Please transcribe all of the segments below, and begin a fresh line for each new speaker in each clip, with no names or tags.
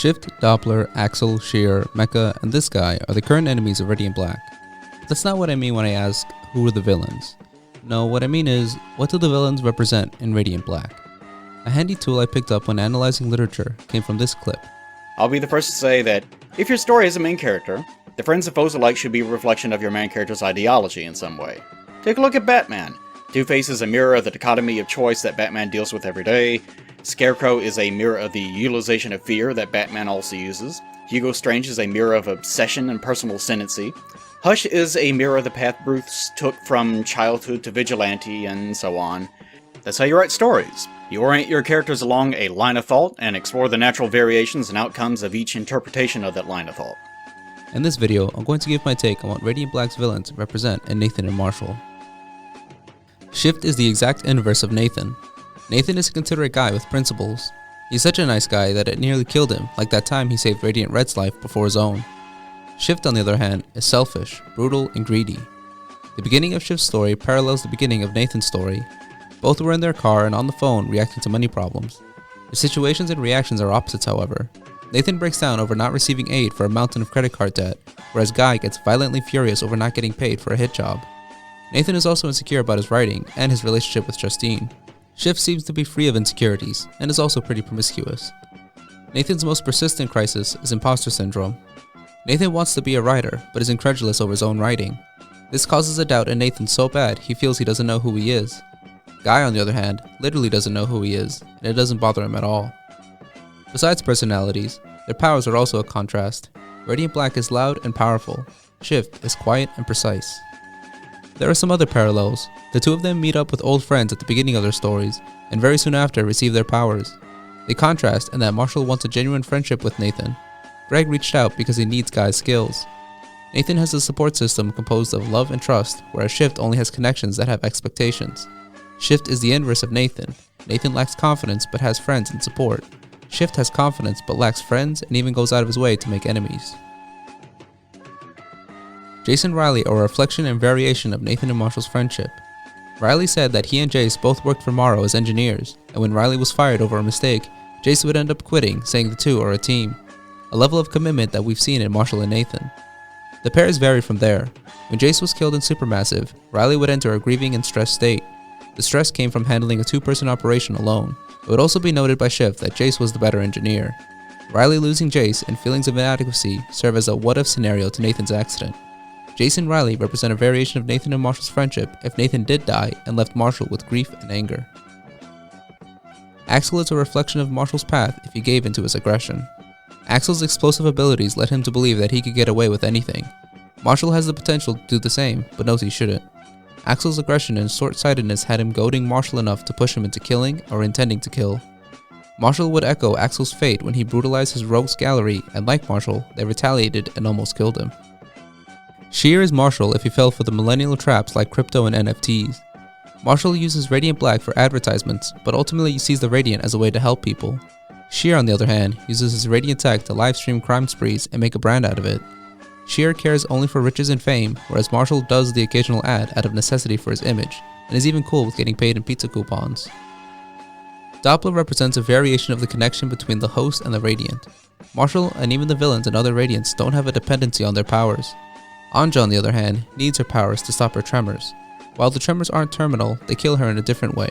Shift, Doppler, Axel, Shear, Mecha, and this guy are the current enemies of Radiant Black. But that's not what I mean when I ask, who are the villains? No, what I mean is, what do the villains represent in Radiant Black? A handy tool I picked up when analyzing literature came from this clip.
I'll be the first to say that if your story has a main character, the friends and foes alike should be a reflection of your main character's ideology in some way. Take a look at Batman. Two-Face is a mirror of the dichotomy of choice that Batman deals with every day. Scarecrow is a mirror of the utilization of fear that Batman also uses. Hugo Strange is a mirror of obsession and personal ascendancy. Hush is a mirror of the path Bruce took from childhood to vigilante, and so on. That's how you write stories. You orient your characters along a line of thought and explore the natural variations and outcomes of each interpretation of that line of thought.
In this video, I'm going to give my take on what Radiant Black's villains represent in Nathan and Marshall. Shift is the exact inverse of Nathan. Nathan is a considerate guy with principles. He's such a nice guy that it nearly killed him, like that time he saved Radiant Red's life before his own. Shift, on the other hand, is selfish, brutal, and greedy. The beginning of Shift's story parallels the beginning of Nathan's story. Both were in their car and on the phone reacting to money problems. Their situations and reactions are opposites, however. Nathan breaks down over not receiving aid for a mountain of credit card debt, whereas Guy gets violently furious over not getting paid for a hit job. Nathan is also insecure about his writing and his relationship with Justine. Shift seems to be free of insecurities, and is also pretty promiscuous. Nathan's most persistent crisis is imposter syndrome. Nathan wants to be a writer, but is incredulous over his own writing. This causes a doubt in Nathan so bad he feels he doesn't know who he is. Guy, on the other hand, literally doesn't know who he is, and it doesn't bother him at all. Besides personalities, their powers are also a contrast. Radiant Black is loud and powerful. Shift is quiet and precise. There are some other parallels. The two of them meet up with old friends at the beginning of their stories, and very soon after receive their powers. They contrast in that Marshall wants a genuine friendship with Nathan. Greg reached out because he needs Guy's skills. Nathan has a support system composed of love and trust, whereas Shift only has connections that have expectations. Shift is the inverse of Nathan. Nathan lacks confidence but has friends and support. Shift has confidence but lacks friends and even goes out of his way to make enemies. Jace and Riley are a reflection and variation of Nathan and Marshall's friendship. Riley said that he and Jace both worked for Morrow as engineers, and when Riley was fired over a mistake, Jace would end up quitting, saying the two are a team. A level of commitment that we've seen in Marshall and Nathan. The pairs varied from there. When Jace was killed in Supermassive, Riley would enter a grieving and stressed state. The stress came from handling a two-person operation alone. It would also be noted by Shift that Jace was the better engineer. Riley losing Jace and feelings of inadequacy serve as a what-if scenario to Nathan's accident. Jace and Riley represent a variation of Nathan and Marshall's friendship if Nathan did die and left Marshall with grief and anger. Axel is a reflection of Marshall's path if he gave into his aggression. Axel's explosive abilities led him to believe that he could get away with anything. Marshall has the potential to do the same, but knows he shouldn't. Axel's aggression and short-sightedness had him goading Marshall enough to push him into killing or intending to kill. Marshall would echo Axel's fate when he brutalized his rogues gallery, and like Marshall, they retaliated and almost killed him. Shear is Marshall if he fell for the millennial traps like crypto and NFTs. Marshall uses Radiant Black for advertisements, but ultimately sees the Radiant as a way to help people. Shear, on the other hand, uses his Radiant tech to livestream crime sprees and make a brand out of it. Shear cares only for riches and fame, whereas Marshall does the occasional ad out of necessity for his image, and is even cool with getting paid in pizza coupons. Doppler represents a variation of the connection between the host and the Radiant. Marshall and even the villains and other Radiants don't have a dependency on their powers. Anja, on the other hand, needs her powers to stop her tremors. While the tremors aren't terminal, they kill her in a different way.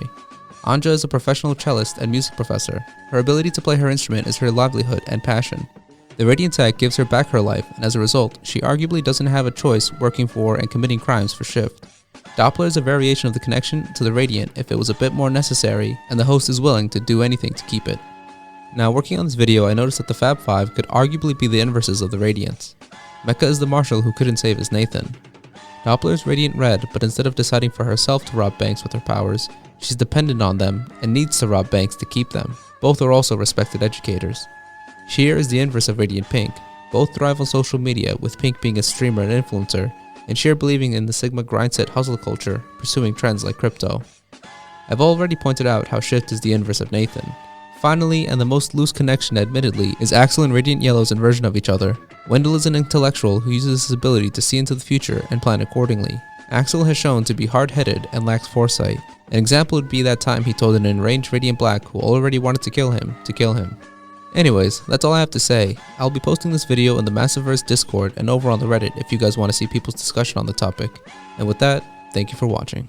Anja is a professional cellist and music professor. Her ability to play her instrument is her livelihood and passion. The Radiant tech gives her back her life, and as a result, she arguably doesn't have a choice working for and committing crimes for Shift. Doppler is a variation of the connection to the Radiant if it was a bit more necessary, and the host is willing to do anything to keep it. Now, working on this video, I noticed that the Fab Five could arguably be the inverses of the Radiants. Mecha is the Marshall who couldn't save his Nathan. Doppler is Radiant Red, but instead of deciding for herself to rob banks with her powers, she's dependent on them and needs to rob banks to keep them. Both are also respected educators. Shear is the inverse of Radiant Pink. Both thrive on social media, with Pink being a streamer and influencer, and Shear believing in the Sigma grindset hustle culture, pursuing trends like crypto. I've already pointed out how Shift is the inverse of Nathan. Finally, and the most loose connection admittedly, is Axel and Radiant Yellow's inversion of each other. Wendell is an intellectual who uses his ability to see into the future and plan accordingly. Axel has shown to be hard-headed and lacks foresight. An example would be that time he told an enraged Radiant Black who already wanted to kill him. Anyways, that's all I have to say. I'll be posting this video in the Massiverse Discord and over on the Reddit if you guys want to see people's discussion on the topic. And with that, thank you for watching.